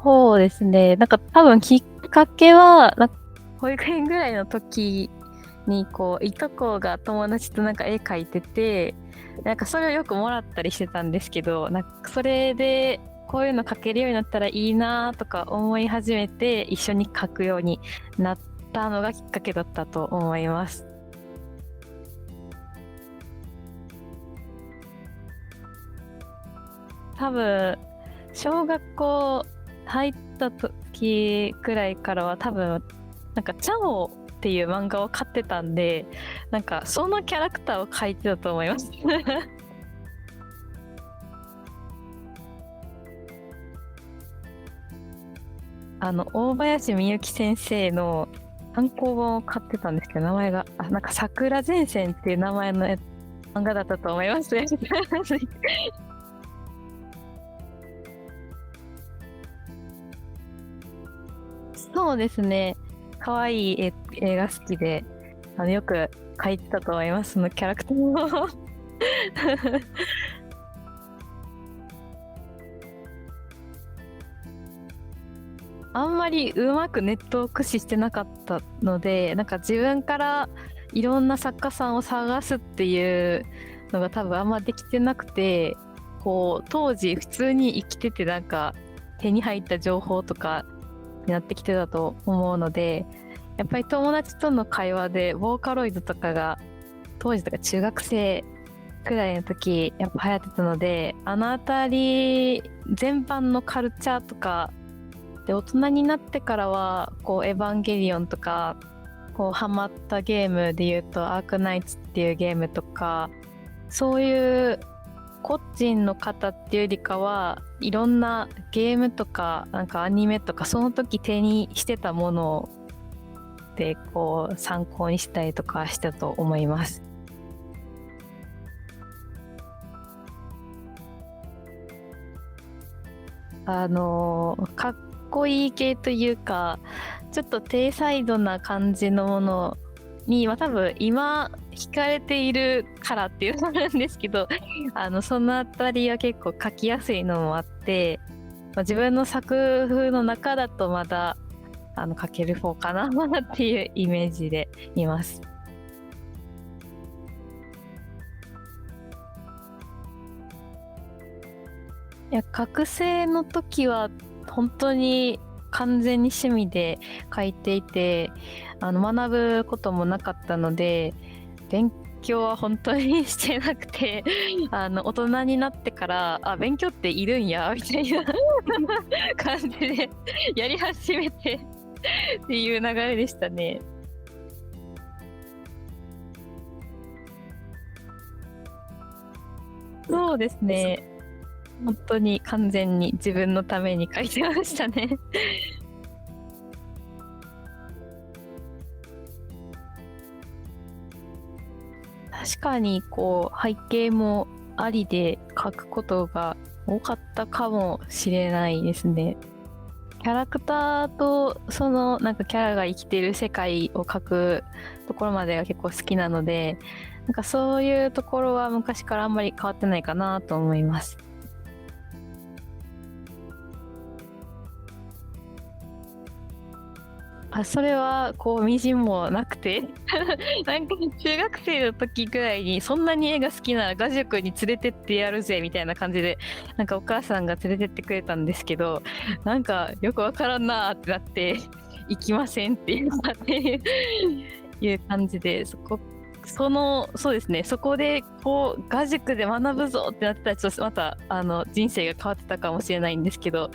そうですね。なんか多分きっかけは、保育園ぐらいの時に、こう、いとこが友達となんか絵描いてて、なんかそれをよくもらったりしてたんですけど、なんかそれで、こういうの描けるようになったらいいなとか思い始めて、一緒に描くようになったのがきっかけだったと思います。多分、小学校入った時くらいからは多分、なんか、チャオっていう漫画を買ってたんで、なんか、そのキャラクターを描いてたと思います。大林美幸先生の単行本を買ってたんですけど、名前が、なんか、桜前線っていう名前の漫画だったと思いますね。そうですね。可愛い絵が好きで、よく描いてたと思います、そのキャラクターを。あんまりうまくネットを駆使してなかったので、なんか自分からいろんな作家さんを探すっていうのが多分あんまできてなくて、こう、当時普通に生きててなんか手に入った情報とかになってきてたと思うので、やっぱり友達との会話でボーカロイドとかが当時とか中学生くらいの時やっぱ流行ってたので、あのあたり全般のカルチャーとかで、大人になってからはこうエヴァンゲリオンとかこうハマったゲームで言うとアークナイツっていうゲームとか、そういう個人の方っていうよりかはいろんなゲームとかなんかアニメとかその時手にしてたものでこう参考にしたりとかしたと思います。かっこいい系というか、ちょっと低サイドな感じのものに、まあ多分今惹かれているからっていうのなんですけど、そのあたりは結構書きやすいのもあって、まあ、自分の作風の中だとまだ、書ける方かなっていうイメージでいます。いや、学生の時は本当に完全に趣味で書いていて、学ぶこともなかったので、勉強は本当にしてなくて、大人になってから、あ、勉強っているんや、みたいな感じでやり始めてっていう流れでしたね。そうですね。本当に完全に自分のために書いてましたね。確かにこう背景もありで書くことが多かったかもしれないですね。キャラクターとそのなんかキャラが生きている世界を描くところまでが結構好きなので、なんかそういうところは昔からあんまり変わってないかなと思います。それはこうみじんもなくてなんか中学生の時ぐらいにそんなに絵が好きなら画塾に連れてってやるぜみたいな感じでなんかお母さんが連れてってくれたんですけど、なんかよくわからんなーってなって行きませんっていういう感じで、そうですね、そこでこう画塾で学ぶぞってなってたらちょっとまた人生が変わってたかもしれないんですけど、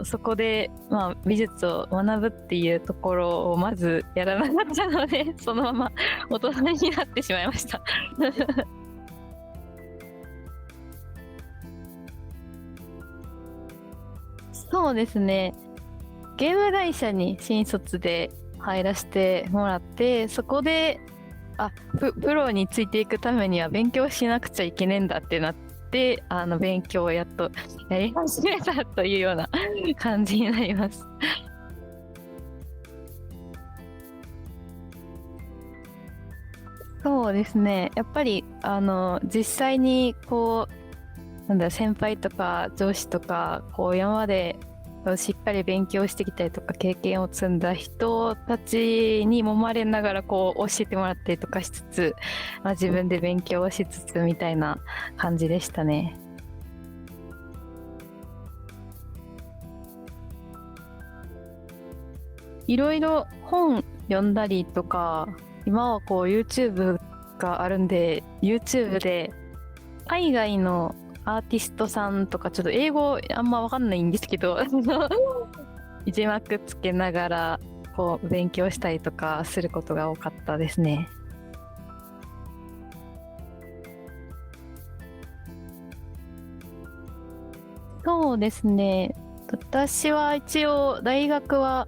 そこで、まあ、美術を学ぶっていうところをまずやらなかったので、そのまま大人になってしまいました。そうですね。ゲーム会社に新卒で入らせてもらって、そこで、プロについていくためには勉強しなくちゃいけねえんだってなって、勉強をやっとやり始めたというような感じになります。そうですね。やっぱり、実際に、こう、なんだろう、先輩とか上司とか、こう、今までしっかり勉強してきたりとか経験を積んだ人たちに揉まれながらこう教えてもらったりとかしつつ、自分で勉強しつつみたいな感じでしたね。いろいろ本読んだりとか、今はこう YouTube があるんで YouTube で海外のアーティストさんとか、ちょっと英語あんま分かんないんですけど字幕つけながらこう勉強したりとかすることが多かったですね。そうですね。私は一応大学は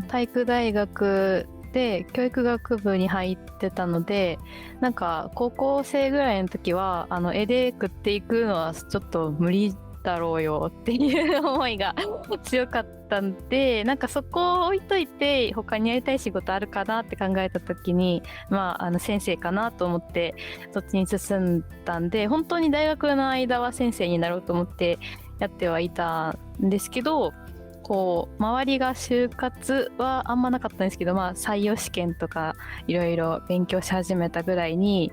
体育大学で教育学部に入ってたので、なんか高校生ぐらいの時は絵で食っていくのはちょっと無理だろうよっていう思いが強かったんで、なんかそこを置いといて他にやりたい仕事あるかなって考えた時に、先生かなと思ってそっちに進んだんで、本当に大学の間は先生になろうと思ってやってはいたんですけど、こう周りが就活はあんまなかったんですけど、採用試験とかいろいろ勉強し始めたぐらいに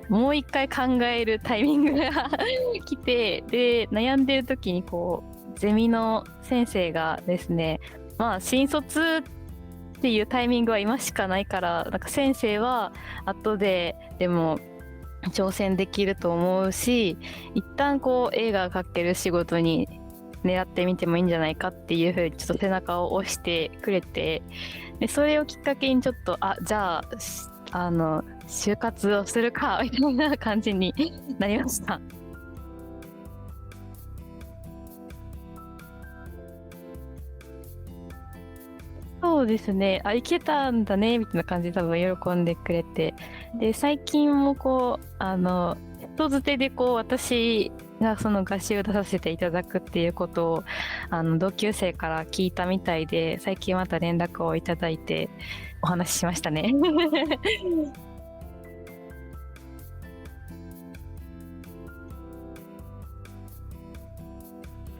もう一回考えるタイミングが来て、で悩んでる時にこうゼミの先生がですね、新卒っていうタイミングは今しかないから、なんか先生は後ででも挑戦できると思うし、一旦こう映画描ける仕事に狙ってみてもいいんじゃないかっていう風にちょっと背中を押してくれて、でそれをきっかけにちょっとじゃあ就活をするかみたいな感じになりました。そうですね。いけたんだねみたいな感じで多分喜んでくれて、で最近もこう人づてでこう私がその合集を出させていただくっていうことを同級生から聞いたみたいで、最近また連絡をいただいてお話ししましたね。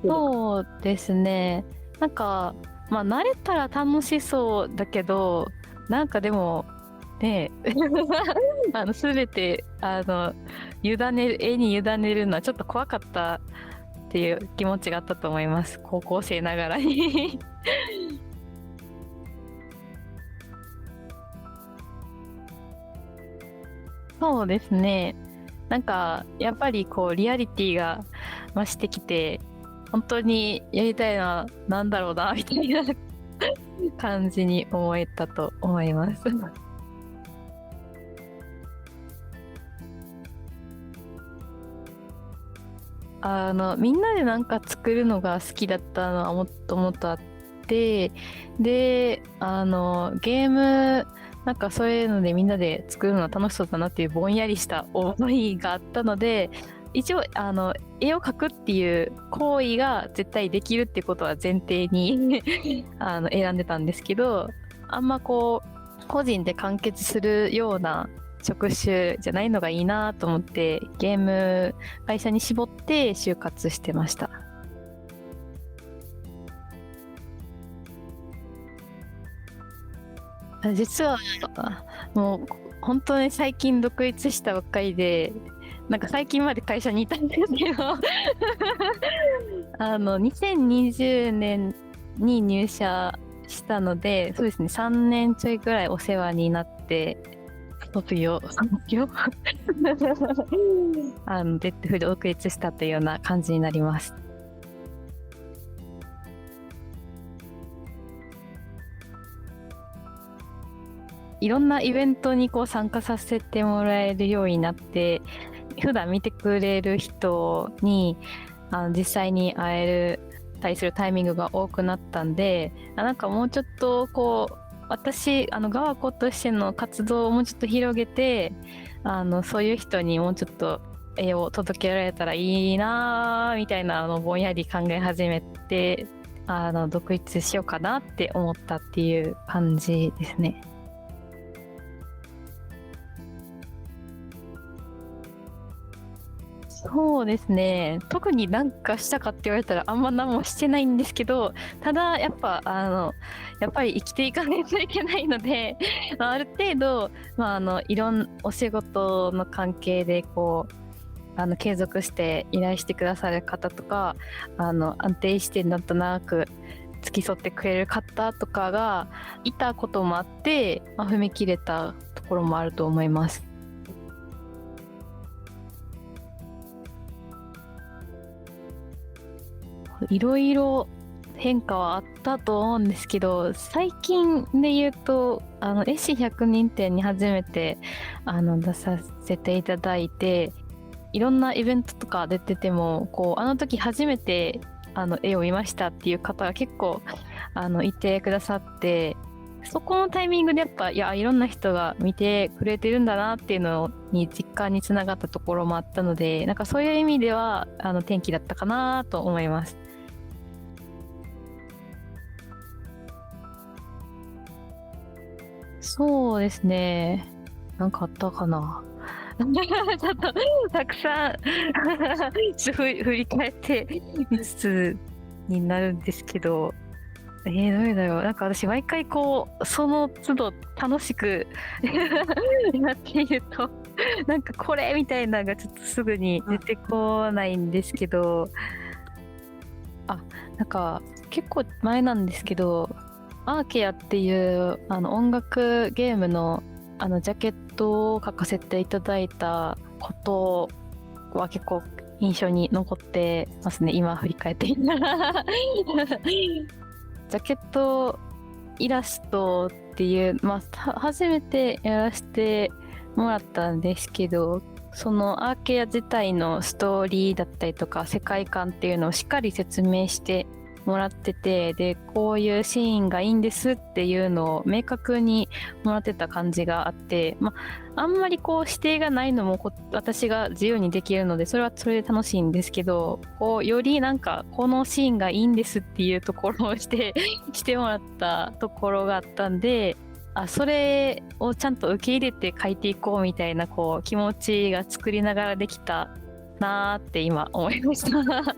そうですね。なんか慣れたら楽しそうだけど、なんかでもね全て委ねる絵に委ねるのはちょっと怖かったっていう気持ちがあったと思います、高校生ながらに。そうですね。なんかやっぱりこうリアリティが増してきて、本当にやりたいのはなんだろうなみたいな感じに思えたと思います。みんなでなんか作るのが好きだったのはもっともっとあって、でゲームなんかそういうのでみんなで作るのは楽しそうだなっていうぼんやりした思いがあったので、一応絵を描くっていう行為が絶対できるってことは前提に選んでたんですけど、あんまこう個人で完結するような職種じゃないのがいいなと思ってゲーム会社に絞って就活してました。実はもう本当に最近独立したばっかりで、なんか最近まで会社にいたんですけど2020年に入社したので、そうですね、3年ちょいぐらいお世話になって卒業で独立したというような感じになります。いろんなイベントにこう参加させてもらえるようになって、普段見てくれる人に実際に会える対するタイミングが多くなったんで、なんかもうちょっとこう私ガワコとしての活動をもうちょっと広げて、そういう人にもうちょっと絵を届けられたらいいなみたいなぼんやり考え始めて、独立しようかなって思ったっていう感じですね。そうですね。特に何かしたかって言われたらあんま何もしてないんですけど、ただやっぱやっぱり生きていかないといけないので、まあ、ある程度、まあ、いろんお仕事の関係でこう継続して依頼してくださる方とか、安定してなんとなく付き添ってくれる方とかがいたこともあって、まあ、踏み切れたところもあると思います。いろいろ変化はあったと思うんですけど、最近で言うと絵師100人展に初めて出させていただいて、いろんなイベントとか出ててもこうあの時初めて絵を見ましたっていう方が結構いてくださって、そこのタイミングでやっぱいろんな人が見てくれてるんだなっていうのに実感につながったところもあったので、なんかそういう意味では転機だったかなと思います。そうですね。なんかあったかな。ちょっとたくさん振り返ってミスになるんですけど、どれだろう。なんか私毎回こうその都度楽しくやっていると、なんかこれみたいなのがちょっとすぐに出てこないんですけど、なんか結構前なんですけど、アーケアっていう音楽ゲームのジャケットを書かせていただいたことは結構印象に残ってますね、今振り返っていたら。ジャケットイラストっていう、まあ、初めてやらせてもらったんですけど、そのアーケア自体のストーリーだったりとか世界観っていうのをしっかり説明してもらってて、でこういうシーンがいいんですっていうのを明確にもらってた感じがあって、まあんまりこう指定がないのも私が自由にできるので、それはそれで楽しいんですけど、こうよりなんかこのシーンがいいんですっていうところをしてもらったところがあったんで、それをちゃんと受け入れて書いていこうみたいなこう気持ちが作りながらできたなーって今思いました。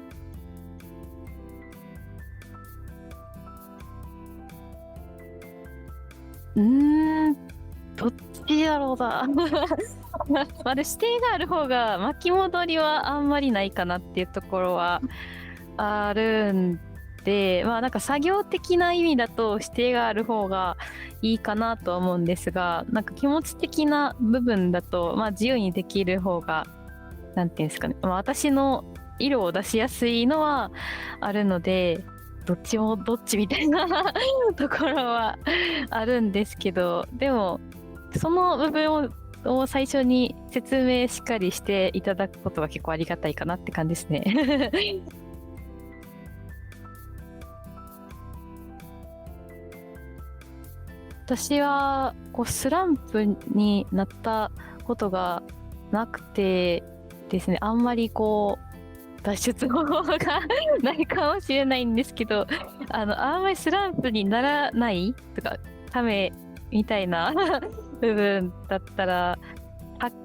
うーん、どっちだろうな。まあ、で指定がある方が巻き戻りはあんまりないかなっていうところはあるんで、まあなんか作業的な意味だと指定がある方がいいかなとは思うんですが、なんか気持ち的な部分だと、まあ自由にできる方が、なんていうんですかね、まあ、私の色を出しやすいのはあるので、どっちもどっちみたいなところはあるんですけど、でもその部分を最初に説明しっかりしていただくことが結構ありがたいかなって感じですね。私はこうスランプになったことがなくてですね、あんまりこう脱出方法がないかもしれないんですけど、あんまりスランプにならないとかためみたいな部分だったら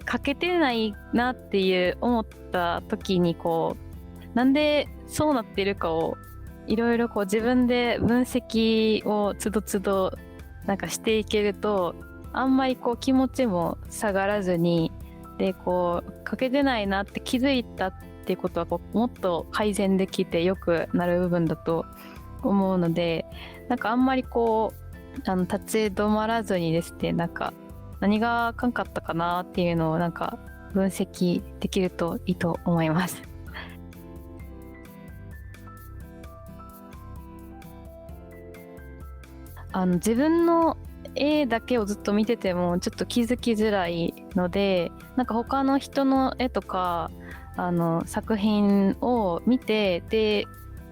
欠けてないなっていう思った時に、こうなんでそうなってるかをいろいろこう自分で分析をつどつどなんかしていけると、あんまりこう気持ちも下がらずに、でこう欠けてないなって気づいたっていうことはこうもっと改善できて良くなる部分だと思うので、なんかあんまりこう立ち止まらずにですね、なんか何があかんかったかなっていうのをなんか分析できるといいと思います。自分の絵だけをずっと見ててもちょっと気づきづらいので、なんか他の人の絵とか作品を見て、で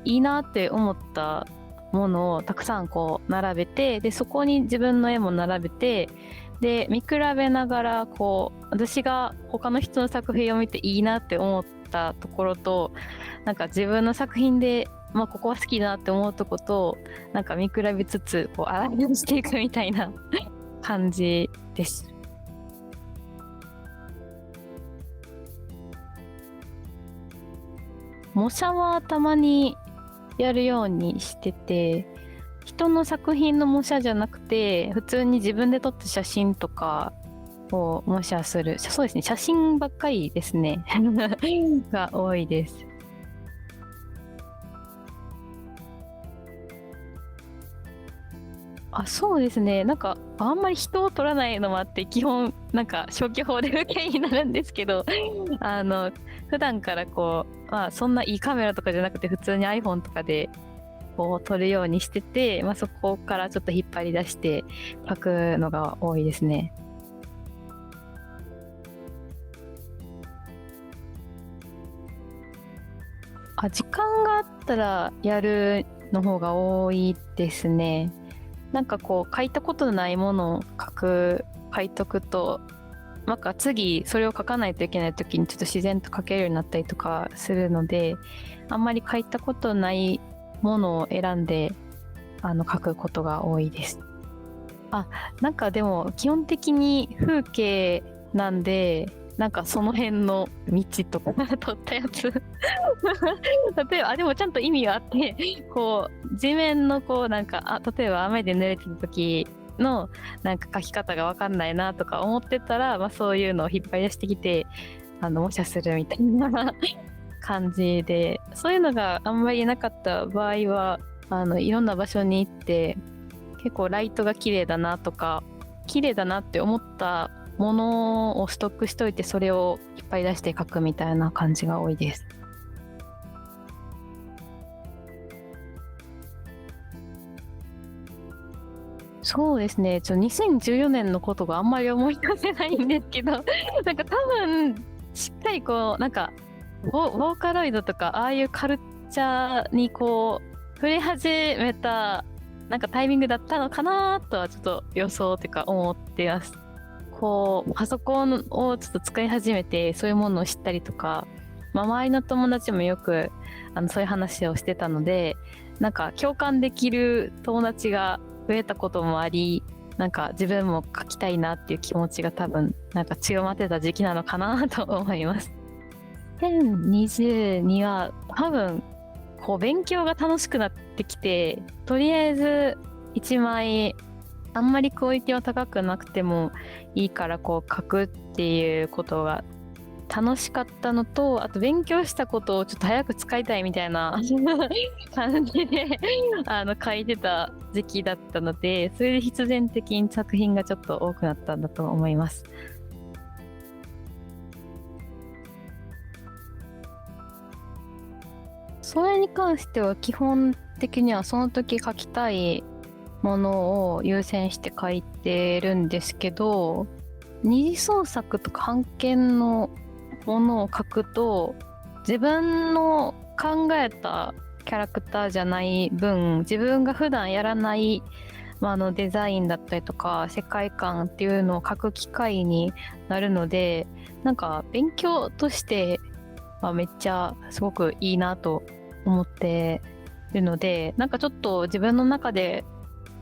いいなって思ったものをたくさんこう並べて、でそこに自分の絵も並べて、で見比べながらこう私が他の人の作品を見ていいなって思ったところと、なんか自分の作品で、まあ、ここは好きだなって思うとことなんか見比べつつこう洗い出していくみたいな感じです。模写はたまにやるようにしてて、人の作品の模写じゃなくて、普通に自分で撮った写真とかを模写する。そうですね、写真ばっかりですね。が多いです。そうですね。なんか、あんまり人を撮らないのもあって、基本、なんか消去法で受けになるんですけど、あの、普段からこう、そんないいカメラとかじゃなくて、普通に iPhone とかで、こう、撮るようにしてて、そこからちょっと引っ張り出して書くのが多いですね。時間があったらやるの方が多いですね。なんかこう書いたことのないものを書いとくと、なんか次それを書かないといけない時にちょっと自然と書けるようになったりとかするので、あんまり書いたことないものを選んで書くことが多いです。なんかでも基本的に風景なんで、なんかその辺の道とか撮ったやつ例えばでもちゃんと意味があってこう地面のこうなんか例えば雨で濡れてる時のなんか書き方が分かんないなとか思ってたら、そういうのを引っ張り出してきて模写するみたいな感じで、そういうのがあんまりなかった場合はいろんな場所に行って結構ライトが綺麗だなとか綺麗だなって思ったものをストックしといて、それを引っ張り出して書くみたいな感じが多いです。そうですね。2014年のことがあんまり思い出せないんですけど、なんか多分しっかりこうなんかボーカロイドとかああいうカルチャーにこう触れ始めたなんかタイミングだったのかなとはちょっと予想っていうか思ってます。こうパソコンをちょっと使い始めてそういうものを知ったりとか、周りの友達もよくそういう話をしてたので、なんか共感できる友達が増えたこともあり、なんか自分も書きたいなっていう気持ちが多分なんか強まってた時期なのかなと思います。2022は多分こう勉強が楽しくなってきて、とりあえず1枚あんまりクオリティは高くなくてもいいからこう書くっていうことが楽しかったのと、あと勉強したことをちょっと早く使いたいみたいな感じで書いてた時期だったので、それで必然的に作品がちょっと多くなったんだと思います。それに関しては基本的にはその時書きたいものを優先して書いてるんですけど、二次創作とか版権のものを書くと自分の考えたキャラクターじゃない分、自分が普段やらない、デザインだったりとか世界観っていうのを書く機会になるので、なんか勉強としてめっちゃすごくいいなと思ってるので、なんかちょっと自分の中で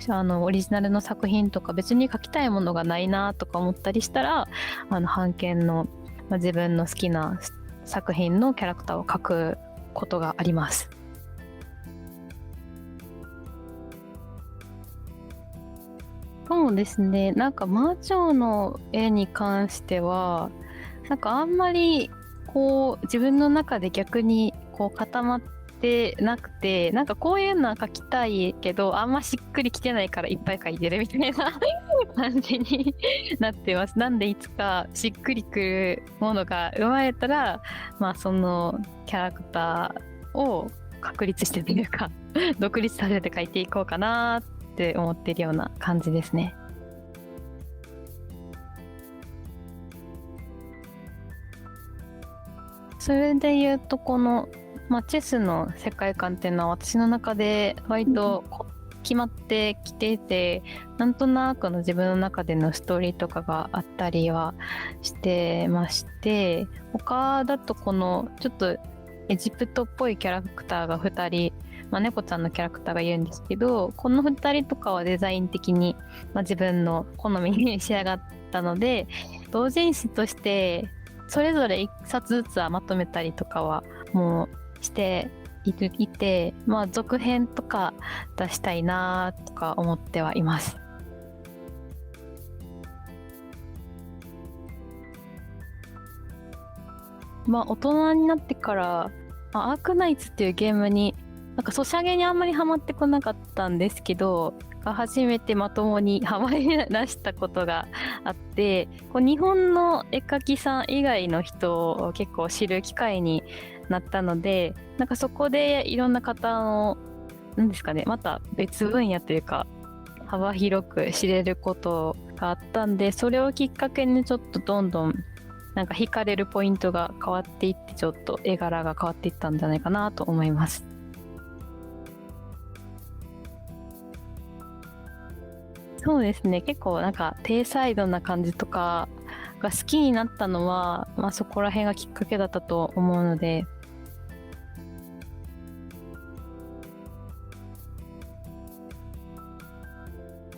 オリジナルの作品とか別に書きたいものがないなとか思ったりしたら、版権の、自分の好きな作品のキャラクターを書くことがあります。そうですね。なんか魔女の絵に関してはなんかあんまりこう自分の中で逆にこう固まってなくて、なんかこういうのは描きたいけどあんましっくりきてないからいっぱい描いてるみたいな感じになってます。なんでいつかしっくりくるものが生まれたら、そのキャラクターを確立してというか独立させて描いていこうかなって思ってるような感じですね。それで言うとこの、チェスの世界観っていうのは私の中で割と決まってきていて、なんとなくの自分の中でのストーリーとかがあったりはしてまして、他だとこのちょっとエジプトっぽいキャラクターが2人、猫ちゃんのキャラクターがいるんですけど、この2人とかはデザイン的に、自分の好みに仕上がったので、同人誌としてそれぞれ1冊ずつはまとめたりとかはもうしていて、まあ続編とか出したいなとか思ってはいます。まあ大人になってから、まあ、アークナイツっていうゲームになんかソシャゲにあんまりハマってこなかったんですけど、初めてまともにハマり出したことがあって、こう日本の絵描きさん以外の人を結構知る機会になったので、なんかそこでいろんな方のなんですかね、また別分野というか幅広く知れることがあったんで、それをきっかけにちょっとどんどんなんか惹かれるポイントが変わっていって、ちょっと絵柄が変わっていったんじゃないかなと思います。そうですね、結構なんか低サイドな感じとかが好きになったのは、まあ、そこら辺がきっかけだったと思うので、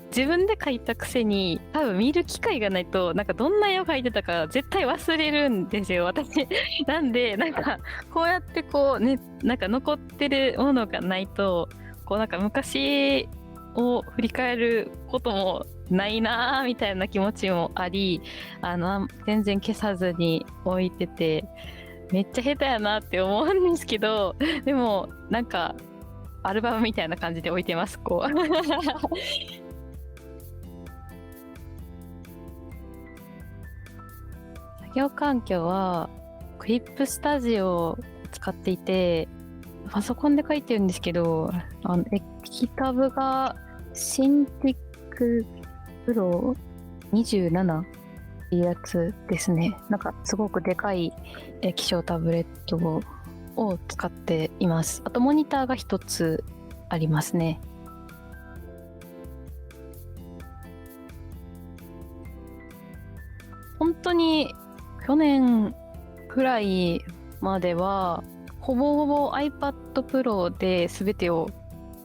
自分で描いたくせに多分見る機会がないと、なんかどんな絵を描いてたか絶対忘れるんですよ、私。なんで、なんかこうやってこうね、なんか残ってるものがないと、こうなんか昔を振り返ることもないなーみたいな気持ちもあり、全然消さずに置いてて、めっちゃ下手やなって思うんですけど、でもなんかアルバムみたいな感じで置いてます、こう。作業環境はクリップスタジオを使っていて、パソコンで書いてるんですけど、液タブがシンティックプロ27っていうやつですね。なんかすごくでかい液晶タブレットを使っています。あとモニターが一つありますね。本当に去年くらいまではほぼほぼ iPad Pro で全てを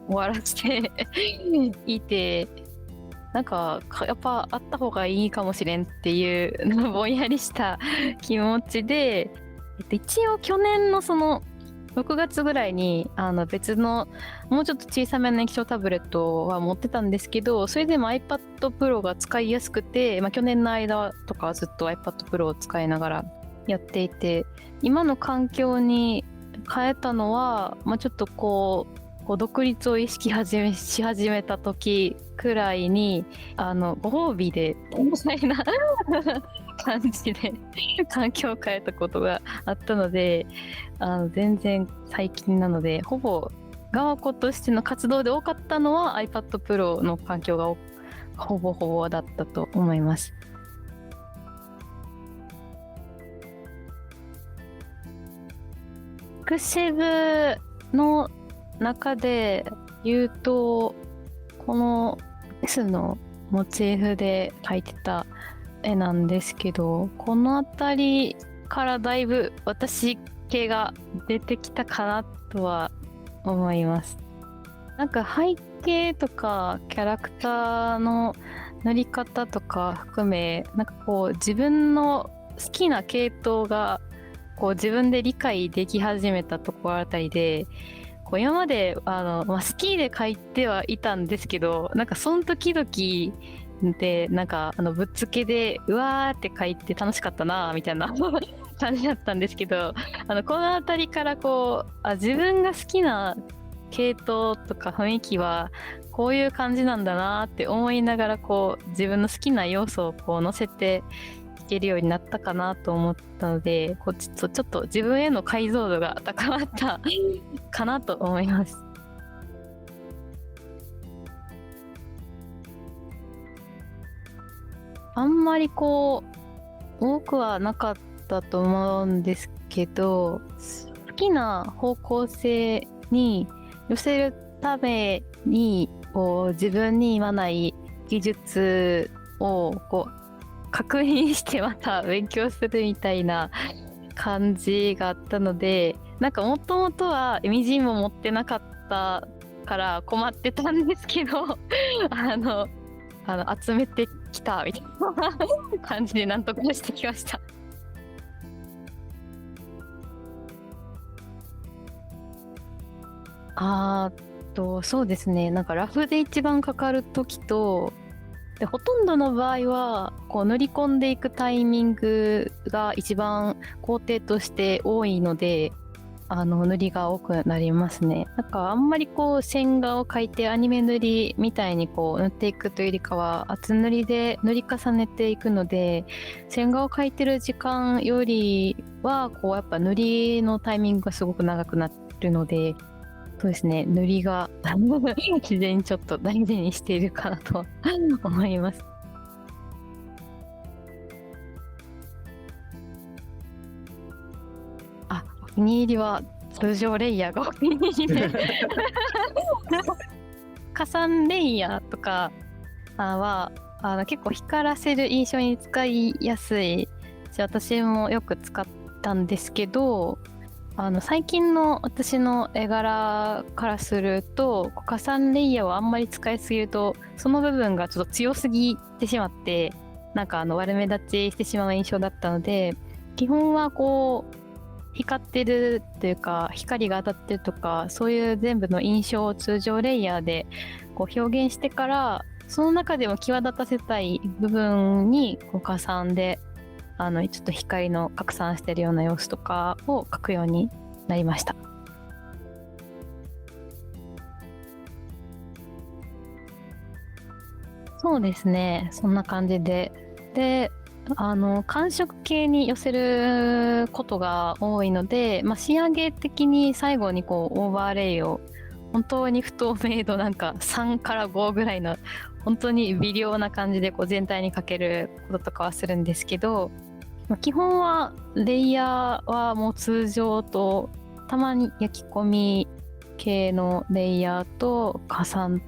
終わらせていて、なんかやっぱあった方がいいかもしれんっていうぼんやりした気持ちで、一応去年のその6月ぐらいに別のもうちょっと小さめの液晶タブレットは持ってたんですけど、それでも iPad Pro が使いやすくて、まあ、去年の間とかはずっと iPad Pro を使いながらやっていて、今の環境に変えたのは、まあ、ちょっとこう独立を意識し始めた時くらいにご褒美でみたいな感じで環境を変えたことがあったので、全然最近なので、ほぼ側子としての活動で多かったのは iPad Pro の環境がほぼほぼだったと思います。ピクシブの中で言うと、この S のモチーフで描いてた絵なんですけど、この辺りからだいぶ私系が出てきたかなとは思います。なんか背景とかキャラクターの塗り方とか含め、なんかこう自分の好きな系統がこう自分で理解でき始めたところあたりで、こう今までまあ、好きで書いてはいたんですけど、なんかその時々でなんかぶっつけでうわーって書いて楽しかったなみたいな感じだったんですけど、この辺りからこう自分が好きな系統とか雰囲気はこういう感じなんだなって思いながら、こう自分の好きな要素をこう乗せていけるようになったかなと思ったので、こうちょっと自分への解像度が高まったかなと思います。あんまりこう多くはなかったと思うんですけど、好きな方向性に寄せるためにこう自分に今ない技術をこう確認してまた勉強するみたいな感じがあったので、なんかもともとはみじんも持ってなかったから困ってたんですけどあの集めてきたみたいな感じでなんとかしてきました。そうですね。なんかラフで一番かかるときと、で、ほとんどの場合は、こう塗り込んでいくタイミングが一番工程として多いので、塗りが多くなりますね。なんかあんまりこう線画を描いてアニメ塗りみたいにこう塗っていくというよりかは厚塗りで塗り重ねていくので、線画を描いてる時間よりはこうやっぱ塗りのタイミングがすごく長くなるので、そうですね、塗りが自然にちょっと大事にしているかなと思います。お気に入りは通常レイヤーがお気に入りで加算レイヤーとかは結構光らせる印象に使いやすいし、私もよく使ったんですけど、最近の私の絵柄からすると加算レイヤーをあんまり使いすぎるとその部分がちょっと強すぎてしまって、なんか悪目立ちしてしまう印象だったので、基本はこう光ってるというか光が当たってるとか、そういう全部の印象を通常レイヤーでこう表現してから、その中でも際立たせたい部分にこう加算でちょっと光の拡散してるような様子とかを描くようになりました。そうですね、そんな感じで。で、寒色系に寄せることが多いので、仕上げ的に最後にこうオーバーレイを本当に不透明度なんか3から5ぐらいの本当に微量な感じでこう全体にかけることとかはするんですけど、基本はレイヤーはもう通常とたまに焼き込み系のレイヤーと加算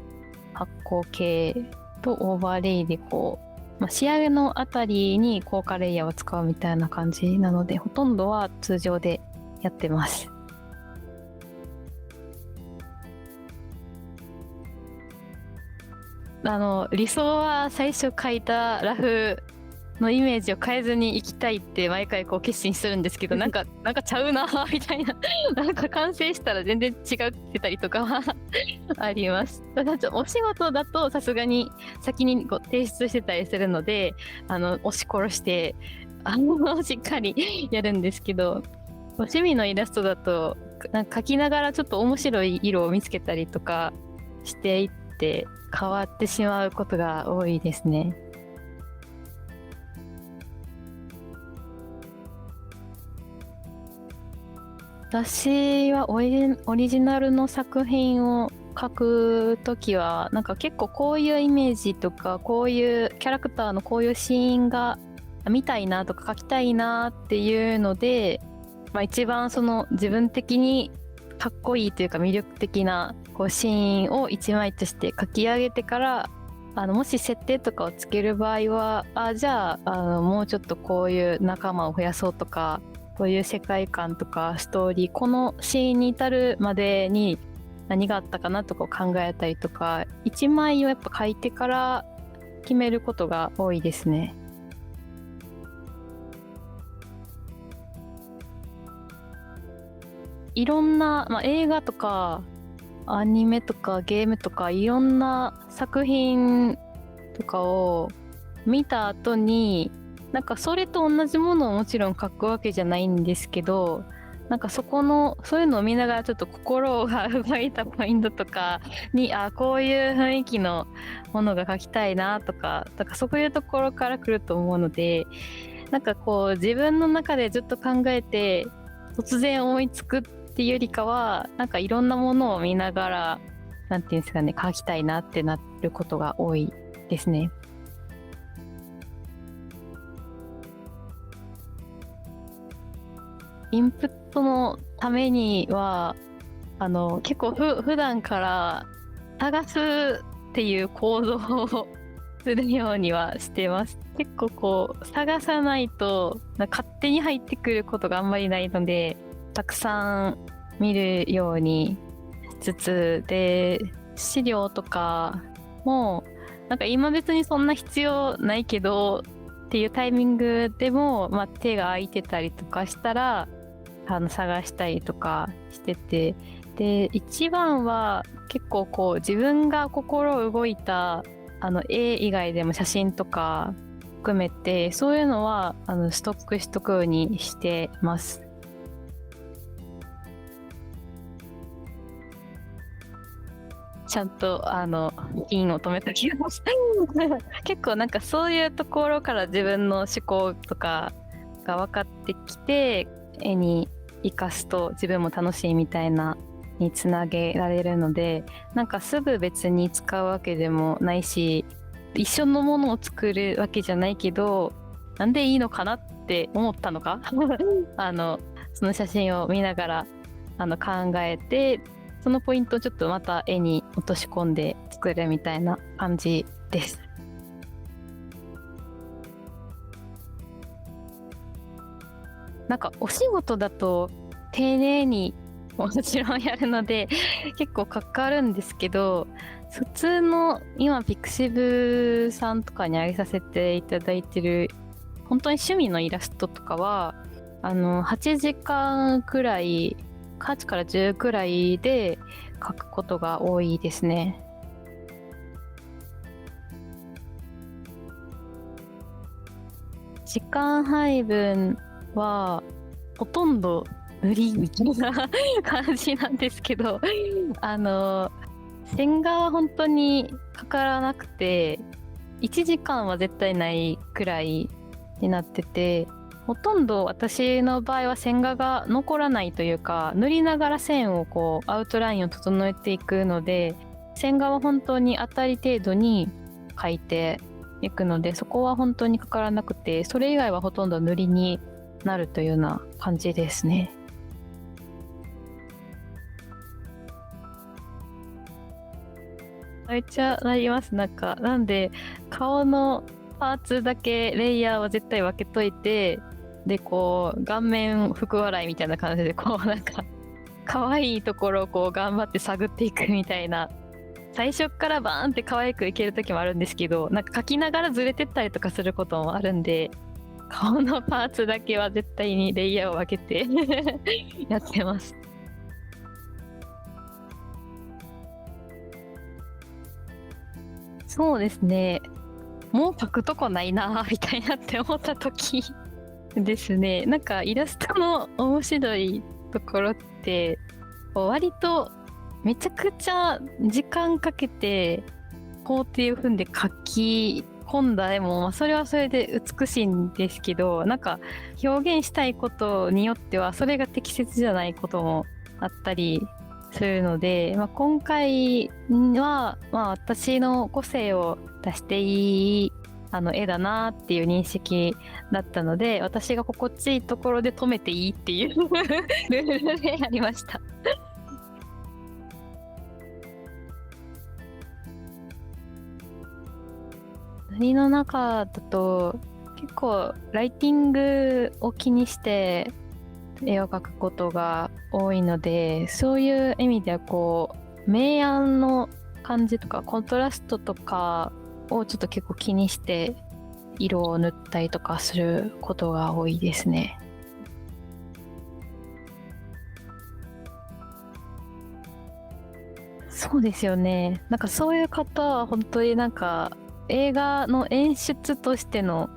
発光系とオーバーレイでこう、仕上げのあたりに効果レイヤーを使うみたいな感じなので、ほとんどは通常でやってます。理想は最初描いたラフのイメージを変えずに行きたいって毎回こう決心するんですけど、なんかちゃうなみたいななんか完成したら全然違ってたりとかはあります。ただお仕事だとさすがに先にこう提出してたりするので、押し殺してしっかりやるんですけど、趣味のイラストだとなんか描きながらちょっと面白い色を見つけたりとかしていって変わってしまうことが多いですね。私はオリジナルの作品を描くときはなんか結構こういうイメージとかこういうキャラクターのこういうシーンが見たいなとか描きたいなっていうので、一番その自分的にかっこいいというか魅力的なこうシーンを一枚として書き上げてから、もし設定とかをつける場合はじゃあもうちょっとこういう仲間を増やそうとか、こういう世界観とかストーリー、このシーンに至るまでに何があったかなとか考えたりとか、一枚をやっぱ書いてから決めることが多いですね。いろんな、映画とかアニメとかゲームとかいろんな作品とかを見た後に、なんかそれと同じものをもちろん書くわけじゃないんですけど、なんかそういうのを見ながらちょっと心が動いたポイントとかにこういう雰囲気のものが書きたいなとか、だからそういうところから来ると思うので、なんかこう自分の中でずっと考えて突然思いつくっていうよりかは、なんかいろんなものを見ながらなんていうんですかね、書きたいなってなることが多いですね。インプットのためには結構普段から探すっていう行動をするようにはしてます。結構こう探さないと勝手に入ってくることがあんまりないので、たくさん見るようにしつつで、資料とかもなんか今別にそんな必要ないけどっていうタイミングでも、手が空いてたりとかしたら探したりとかしてて、で、一番は結構こう自分が心動いた絵以外でも写真とか含めて、そういうのはストックしとくようにしてます。ちゃんと金を止めときます。結構なんかそういうところから自分の思考とかが分かってきて、絵に生かすと自分も楽しいみたいなにつなげられるので、なんかすぐ別に使うわけでもないし、一緒のものを作るわけじゃないけど、なんでいいのかなって思ったのかその写真を見ながら考えて、そのポイントをちょっとまた絵に落とし込んで作るみたいな感じです。なんかお仕事だと丁寧にもちろんやるので結構かかるんですけど、普通の今ピクシブさんとかに上げさせていただいてる本当に趣味のイラストとかは8時間くらい、8から10くらいで描くことが多いですね。時間配分はほとんど無理みたいな感じなんですけど線画は本当にかからなくて1時間は絶対ないくらいになってて、ほとんど私の場合は線画が残らないというか、塗りながら線をこうアウトラインを整えていくので、線画は本当に当たり程度に描いていくので、そこは本当にかからなくて、それ以外はほとんど塗りになるというような感じですね。めっちゃなります。なんで顔のパーツだけレイヤーは絶対分けといて、でこう顔面福笑いみたいな感じでこうなんか可愛いところをこう頑張って探っていくみたいな、最初からバーンって可愛くいける時もあるんですけど、なんか描きながらずれてったりとかすることもあるんで、顔のパーツだけは絶対にレイヤーを分けてやってます。そうですね、もう描くとこないなみたいなって思った時ですね。なんかイラストの面白いところって割とめちゃくちゃ時間かけて工程を踏んで描き込んだ絵も、まあ、それはそれで美しいんですけど、なんか表現したいことによってはそれが適切じゃないこともあったりするので、まあ、今回は、まあ、私の個性を出していい絵だなっていう認識だったので、私が心地いいところで止めていいっていうルールでやりました。何の中だと結構ライティングを気にして絵を描くことが多いので、そういう意味ではこう明暗の感じとかコントラストとかをちょっと結構気にして色を塗ったりとかすることが多いですね。そうですよね。なんかそういう方は本当になんか映画の演出としての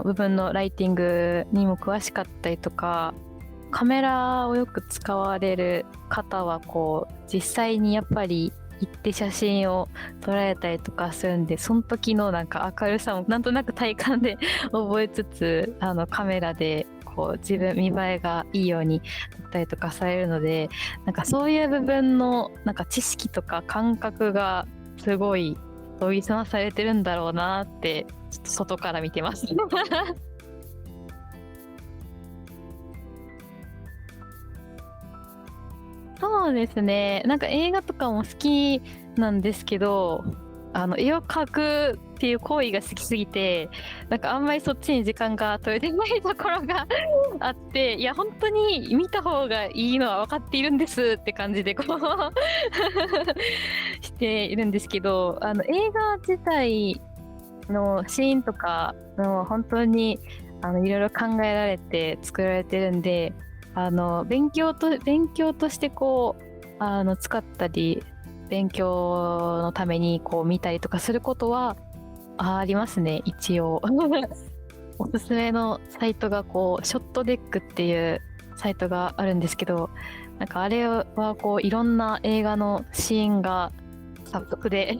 部分のライティングにも詳しかったりとか、カメラをよく使われる方はこう実際にやっぱり行って写真を撮られたりとかするんで、その時のなんか明るさもなんとなく体感で覚えつつカメラでこう自分見栄えがいいように撮ったりとかされるので、なんかそういう部分のなんか知識とか感覚がすごい研ぎ澄まされてるんだろうなってちょっと外から見てますそうですね。なんか映画とかも好きなんですけど、絵を描くっていう行為が好きすぎて、なんかあんまりそっちに時間が取れてないところがあって、いや本当に見た方がいいのは分かっているんですって感じでこうしているんですけど、映画自体のシーンとかの本当にいろいろ考えられて作られてるんで、勉強としてこ使ったり勉強のためにこう見たりとかすることはありますね、一応。おすすめのサイトがこうショットデックっていうサイトがあるんですけど、なんかあれはこういろんな映画のシーンが早速で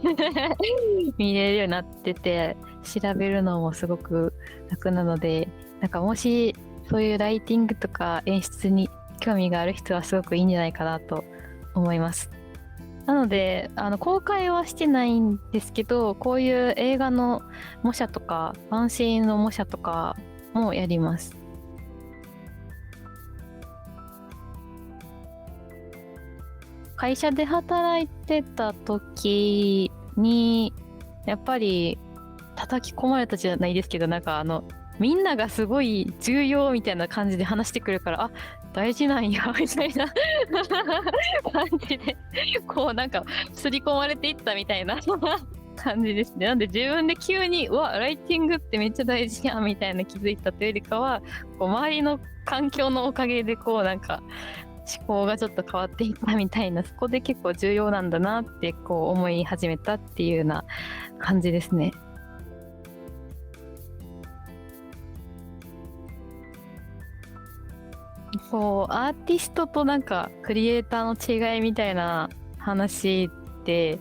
見れるようになってて、調べるのもすごく楽なので、なんかもしそういうライティングとか演出に興味がある人はすごくいいんじゃないかなと思います。なので公開はしてないんですけど、こういう映画の模写とかワンシーンの模写とかもやります。会社で働いてた時にやっぱり叩き込まれたじゃないですけど、なんかみんながすごい重要みたいな感じで話してくるから、あ、大事なんやみたいな感じでこうなんか刷り込まれていったみたいな感じですね。なんで自分で急にうわライティングってめっちゃ大事やみたいな気づいたというよりかは、こう周りの環境のおかげでこうなんか思考がちょっと変わっていったみたいな、そこで結構重要なんだなってこう思い始めたっていうような感じですね。こうアーティストとなんかクリエイターの違いみたいな話で、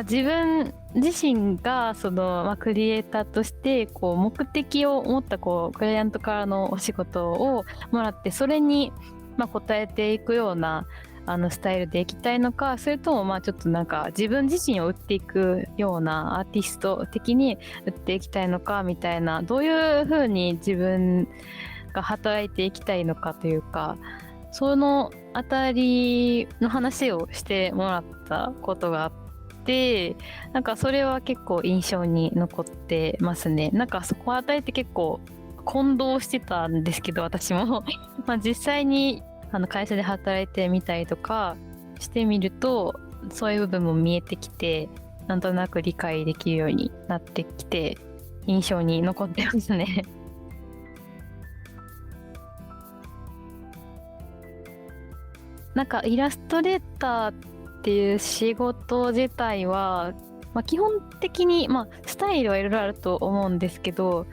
自分自身がその、クリエイターとしてこう目的を持ったこうクライアントからのお仕事をもらって、それに応えていくようなスタイルでいきたいのか、それともちょっとなんか自分自身を売っていくようなアーティスト的に売っていきたいのかみたいな、どういうふうに自分が働いていきたいのかというか、そのあたりの話をしてもらったことがあって、なんかそれは結構印象に残ってますね。なんかそこあたりって結構混同してたんですけど、私も実際に会社で働いてみたりとかしてみると、そういう部分も見えてきて、なんとなく理解できるようになってきて、印象に残ってますね。なんかイラストレーターっていう仕事自体は、基本的に、スタイルはいろいろあると思うんですけど、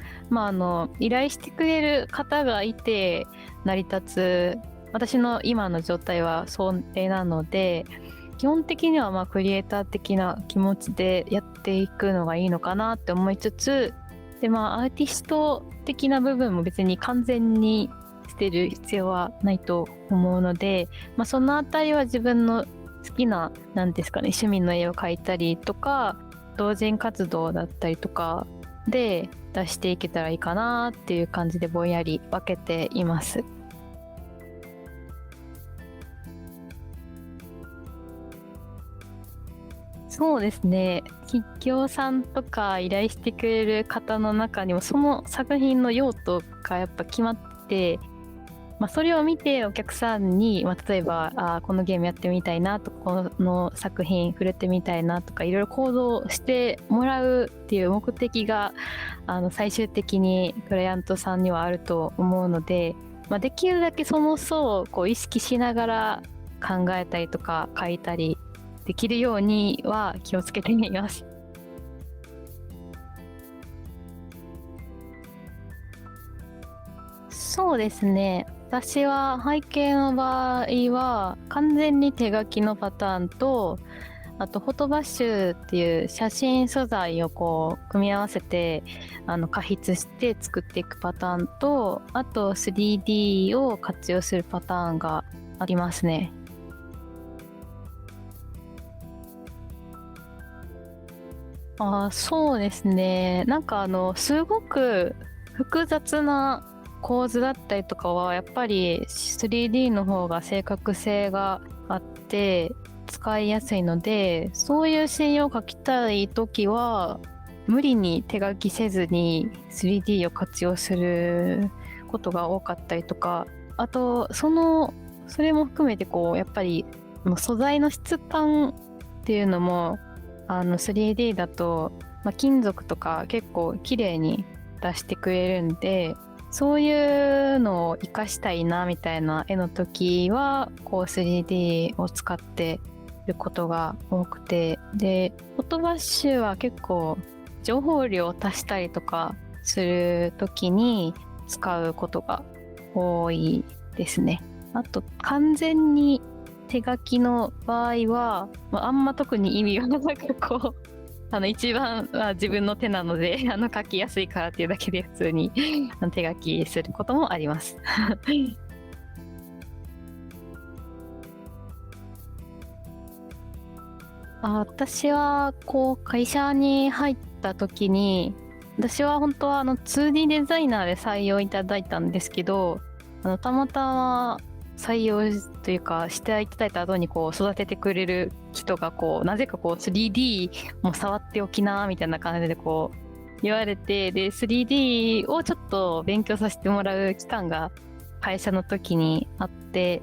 依頼してくれる方がいて成り立つ、私の今の状態はそうなので、基本的にはクリエイター的な気持ちでやっていくのがいいのかなって思いつつ、でアーティスト的な部分も別に完全に捨てる必要はないと思うので、そのあたりは自分の好きな、なんですかね、趣味の絵を描いたりとか、同人活動だったりとかで出していけたらいいかなっていう感じでぼんやり分けています。そうですね、企業さんとか依頼してくれる方の中にもその作品の用途がやっぱ決まってて、それを見てお客さんに、例えばこのゲームやってみたいなとか、この作品触れてみたいなとか、いろいろ行動してもらうっていう目的が最終的にクライアントさんにはあると思うので、できるだけその層をこう意識しながら考えたりとか書いたりできるようには気をつけています。そうですね、私は背景の場合は完全に手書きのパターンと、あとフォトバッシュっていう写真素材をこう組み合わせて加筆して作っていくパターンと、あと 3D を活用するパターンがありますね。そうですね。なんかすごく複雑な構図だったりとかはやっぱり 3D の方が正確性があって使いやすいので、そういうシーンを描きたいときは無理に手書きせずに 3D を活用することが多かったりとか、あとそれも含めてこうやっぱり素材の質感っていうのも3D だと、金属とか結構綺麗に出してくれるんで、そういうのを活かしたいなみたいな絵の時はこう 3D を使ってることが多くて、でフォトバッシュは結構情報量を足したりとかする時に使うことが多いですね。あと完全に手書きの場合は、あんま特に意味がなくこう一番は自分の手なので書きやすいからっていうだけで普通に手書きすることもあります私はこう会社に入った時に、私は本当は2D デザイナーで採用いただいたんですけど、たまたま採用というかしていただいた後にこう育ててくれる人がこうなぜかこう 3D も触っておきなみたいな感じでこう言われて、で 3D をちょっと勉強させてもらう期間が会社の時にあって、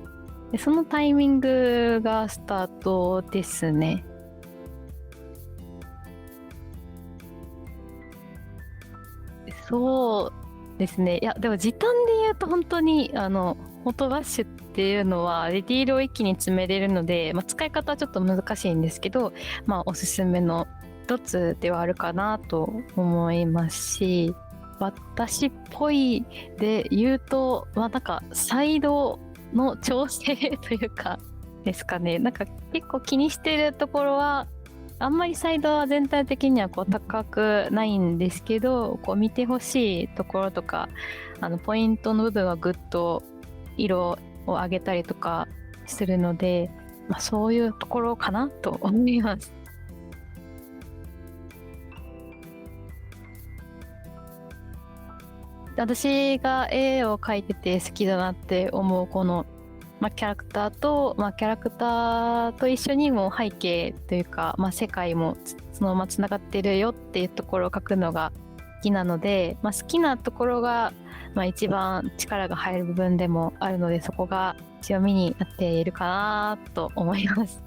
でそのタイミングがスタートですね。そうですね。いや、でも時短で言うと本当に、フォトバッシュっていうのはディティールを一気に詰めれるので、使い方はちょっと難しいんですけど、おすすめの一つではあるかなと思いますし、私っぽいで言うと、なんかサイドの調整というかですかね。なんか結構気にしてるところは、あんまりサイドは全体的にはこう高くないんですけど、こう見てほしいところとかポイントの部分はぐっと色を上げたりとかするので、そういうところかなと思います。私が絵を描いてて好きだなって思うこの、キャラクターと、キャラクターと一緒にも背景というか、世界もそのままつながってるよっていうところを描くのが好きなので、好きなところが、一番力が入る部分でもあるので、そこが強みになっているかなと思います。